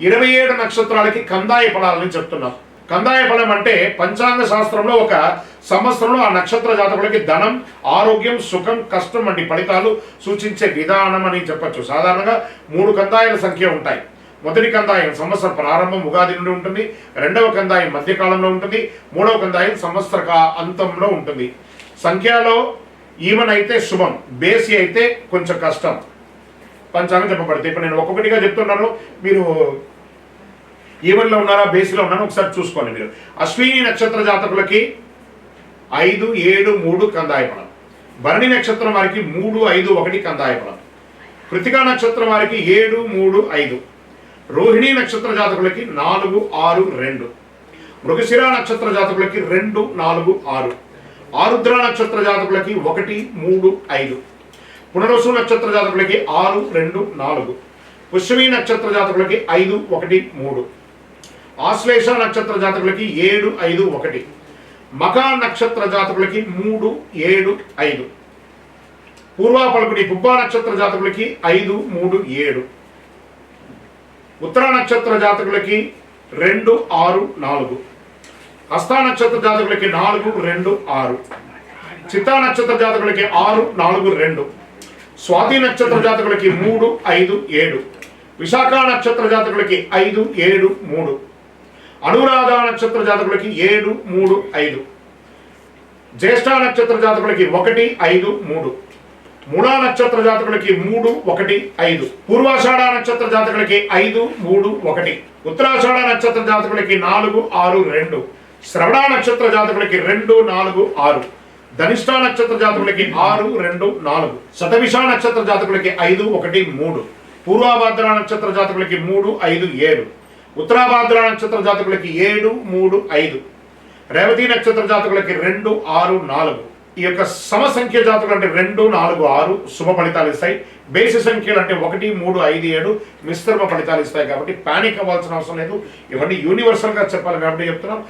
27 నక్షత్రాలకి కందాయ ఫలాలని చెప్తున్నాం. కందాయ ఫలం అంటే పంచాంగ శాస్త్రంలో ఒక సంవత్సరంలో ఆ నక్షత్ర జాతకులకి ధనం, ఆరోగ్యం, సుఖం, కష్టం వంటి ఫలితాలు సూచించే విధానం అని చెప్పచ్చు. సాధారణంగా 3 కందాయాల సంఖ్య ఉంటాయి. మొదటి కందాయం సంవత్సర ప్రారంభం ఉగాది నుండి ఉంటుంది, రెండవ కందాయం మధ్యకాలంలో ఉంటుంది, మూడవ కందాయం సంవత్సర అంతంలో ఉంటుంది. సంఖ్యలో ఈవెన్ అయితే శుభం, బేసి అయితే కొంచెం కష్టం పంచాంగం చెప్పబడుతుంది. ఇప్పుడు నేను ఒక్కొక్కటిగా చెప్తున్నాను, మీరు ఈవెన్లో ఉన్నారా బేసిలో ఉన్నారా ఒకసారి చూసుకోండి. మీరు అశ్విని నక్షత్ర జాతకులకి 5, 7, 3 కందాయ ఫలం. భరణి నక్షత్రం వారికి 3, 5, 1 కందాయ ఫలం. కృతికా నక్షత్రం వారికి 7, 3, 5. రోహిణి నక్షత్ర జాతకులకి 4, 6, 2. మృగశిర నక్షత్ర జాతకులకి 2, 4, 6. ఆరుద్ర నక్షత్ర జాతకులకి 1, 3, 5. పునరుసు నక్షత్ర జాతకులకి 6, 2, 4. పుష్యమి నక్షత్ర జాతకులకి 5, 1, 3. ఆశ్లేష నక్షత్ర జాతకులకి 7, 5, 1. మఖా నక్షత్ర జాతకులకి 3, 7, 5. పూర్వా పలుకుని పుబ్బా నక్షత్ర జాతకులకి 5, 3, 7. ఉత్తర నక్షత్ర జాతకులకి 2, 6, 4. హస్త నక్షత్ర జాతకులకి 4, 2, 6. చిత్తా నక్షత్ర జాతకులకి 6, 4, 2. స్వాతి నక్షత్ర జాతకులకి 3, 5, 7. విశాఖ నక్షత్ర జాతకులకి 5, 7, 3. అనురాధ నక్షత్ర జాతకులకి 7, 3, 5. జ్యేష్ఠ నక్షత్ర జాతకులకి 1, 5, 3. మూలా నక్షత్ర జాతకులకి 3, 1, 5. పూర్వాషాఢ నక్షత్ర జాతకులకి 5, 3, 1. ఉత్తరాషాఢ నక్షత్ర జాతకులకి 4, 6, 2. శ్రవణ నక్షత్ర జాతకులకి 2, 4, 6. ధనిష్ఠ నక్షత్ర జాతకులకి 6, 2, 4. శతభిష నక్షత్ర జాతకులకి 5, 1, 3. పూర్వాభాద్ర నక్షత్ర జాతకులకి 3, 5, 7. ఉత్తరాభాద్ర నక్షత్ర జాతకులకి 7, 3, 5. రేవతి నక్షత్ర జాతకులకి 2, 6, 4. ఈ యొక్క సమసంఖ్య జాతకులు అంటే 2, 4, 6 శుభ ఫలితాలు ఇస్తాయి. బేసి సంఖ్యలు అంటే 1, 3, 5, 7 మిశ్రమ ఫలితాలు ఇస్తాయి. కాబట్టి పానిక్ అవ్వాల్సిన అవసరం లేదు. ఇవన్నీ యూనివర్సల్గా చెప్పాలి కాబట్టి చెప్తున్నాం.